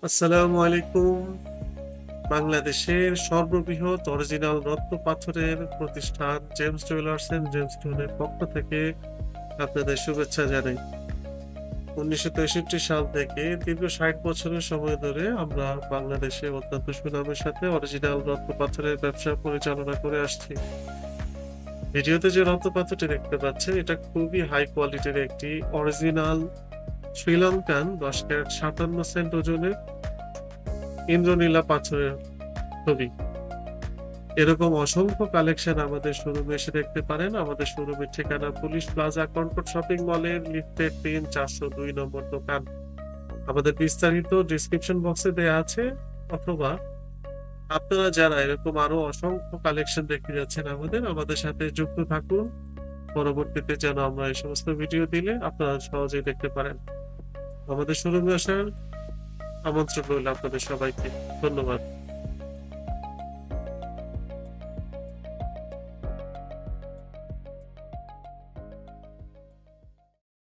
আসসালামু আলাইকুম। বাংলাদেশের সর্ববৃহৎ অরিজিনাল রত্ন পাথরের প্রতিষ্ঠান জেমস জুয়েলার্স এন্ড জেমস্টোনের পক্ষ থেকে আপনাদের শুভেচ্ছা জানাই। ১৯৬৩ সাল থেকে দীর্ঘ ৬০ বছরের সময় ধরে আমরা বাংলাদেশে অত্যন্ত সুনামের সাথে অরিজিনাল রত্ন পাথরের ব্যবসা পরিচালনা করে আসছি। ভিডিওতে যে রত্ন পাথরটি দেখতে পাচ্ছেন এটা খুবই হাই কোয়ালিটির একটি অরিজিনাল শ্রীলঙ্কান ১০ ক্যারেট ৫৭ সেন্ট ওজনের ইন্দ্রনীলা পাথরের ছবি। এরকম অসংখ্য কালেকশন আমাদের শোরুমে এসে দেখতে পারেন। আমাদের শোরুমের ঠিকানা পুলিশ প্লাজা কনকর্ড শপিং মলের লিফটের ৩ ৪০২ নম্বর দোকান। আমাদের বিস্তারিত ডেসক্রিপশন বক্সে দেয়া আছে, অথবা আপনারা যারা এরকম আরো অসংখ্য কালেকশন দেখতে যাচ্ছেন আমাদের সাথে যুক্ত থাকুন। পরবর্তীতে যেন আমরা এই সমস্ত ভিডিও দিলে আপনারা সহজেই দেখতে পারেন। আমাদের শোরুমে আসার আমন্ত্রণ রইল আপনাদের সবাইকে। ধন্যবাদ।